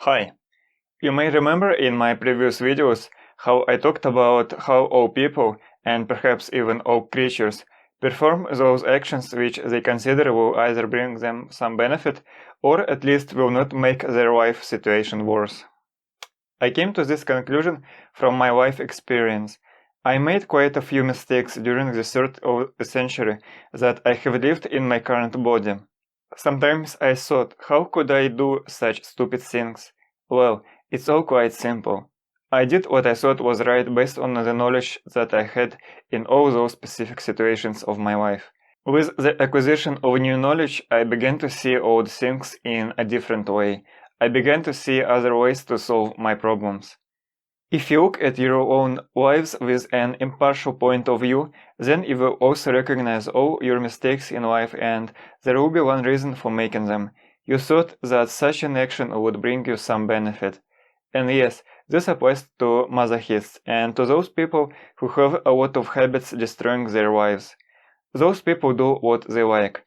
Hi, you may remember in my previous videos how I talked about how all people, and perhaps even all creatures, perform those actions which they consider will either bring them some benefit or at least will not make their life situation worse. I came to this conclusion from my life experience. I made quite a few mistakes during the third of the century that I have lived in my current body. Sometimes I thought, how could I do such stupid things? Well, it's all quite simple. I did what I thought was right based on the knowledge that I had in all those specific situations of my life. With the acquisition of new knowledge, I began to see old things in a different way. I began to see other ways to solve my problems. If you look at your own lives with an impartial point of view, then you will also recognize all your mistakes in life, and there will be one reason for making them. You thought that such an action would bring you some benefit. And yes, this applies to masochists and to those people who have a lot of habits destroying their lives. Those people do what they like.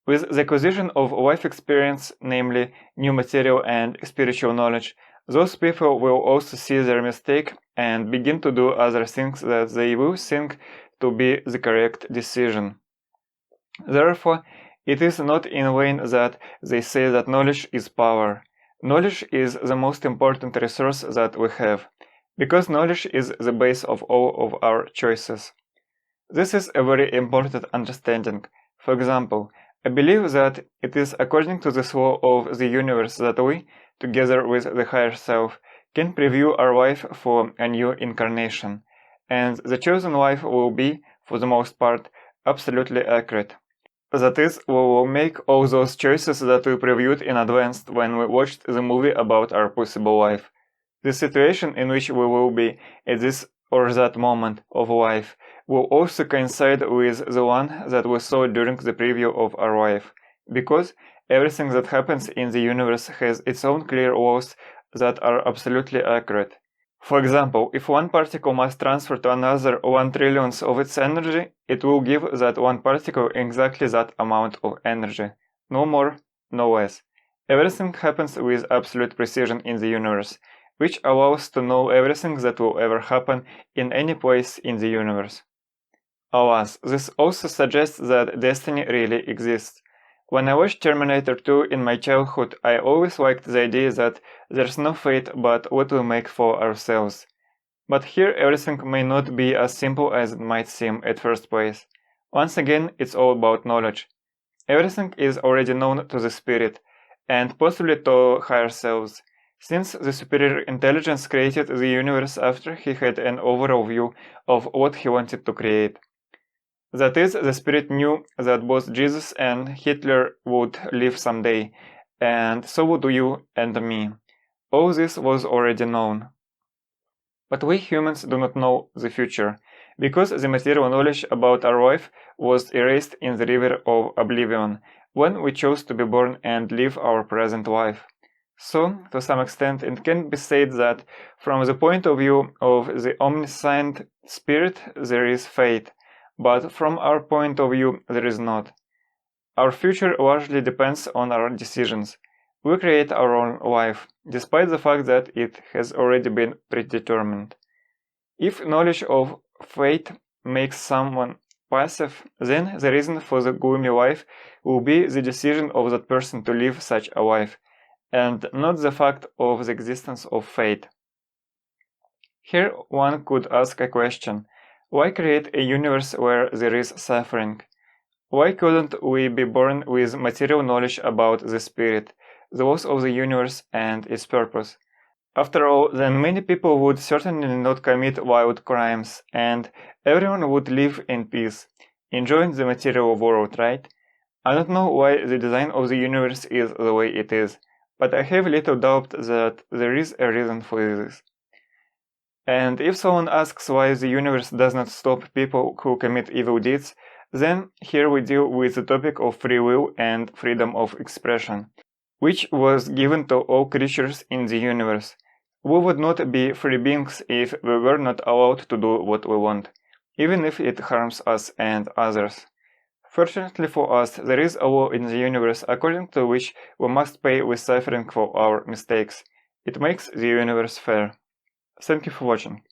With the acquisition of life experience, namely new material and spiritual knowledge, those people will also see their mistake and begin to do other things that they will think to be the correct decision. Therefore, it is not in vain that they say that knowledge is power. Knowledge is the most important resource that we have, because knowledge is the base of all of our choices. This is a very important understanding. For example, I believe that it is according to this law of the universe that we, together with the higher self, can preview our life for a new incarnation, and the chosen life will be, for the most part, absolutely accurate. That is, we will make all those choices that we previewed in advance when we watched the movie about our possible life. The situation in which we will be at this or that moment of life will also coincide with the one that we saw during the preview of our life, because everything that happens in the universe has its own clear laws that are absolutely accurate. For example, if one particle must transfer to another 1/1,000,000th of its energy, it will give that one particle exactly that amount of energy. No more, no less. Everything happens with absolute precision in the universe, which allows to know everything that will ever happen in any place in the universe. Alas, this also suggests that destiny really exists. When I watched Terminator 2 in my childhood, I always liked the idea that there's no fate but what we make for ourselves. But here everything may not be as simple as it might seem at first place. Once again, it's all about knowledge. Everything is already known to the spirit, and possibly to higher selves, since the superior intelligence created the universe after he had an overall view of what he wanted to create. That is, the spirit knew that both Jesus and Hitler would live someday, and so would you and me. All this was already known. But we humans do not know the future, because the material knowledge about our life was erased in the river of oblivion, when we chose to be born and live our present life. So, to some extent, it can be said that, from the point of view of the omniscient spirit, there is fate, but from our point of view, there is not. Our future largely depends on our decisions. We create our own life, despite the fact that it has already been predetermined. If knowledge of fate makes someone passive, then the reason for the gloomy life will be the decision of that person to live such a life, and not the fact of the existence of fate. Here one could ask a question. Why create a universe where there is suffering? Why couldn't we be born with material knowledge about the spirit, the laws of the universe and its purpose? After all, then many people would certainly not commit violent crimes, and everyone would live in peace, enjoying the material world, right? I don't know why the design of the universe is the way it is, but I have little doubt that there is a reason for this. And if someone asks why the universe does not stop people who commit evil deeds, then here we deal with the topic of free will and freedom of expression, which was given to all creatures in the universe. We would not be free beings if we were not allowed to do what we want, even if it harms us and others. Fortunately for us, there is a law in the universe according to which we must pay with suffering for our mistakes, It makes the universe fair. Thank you for watching.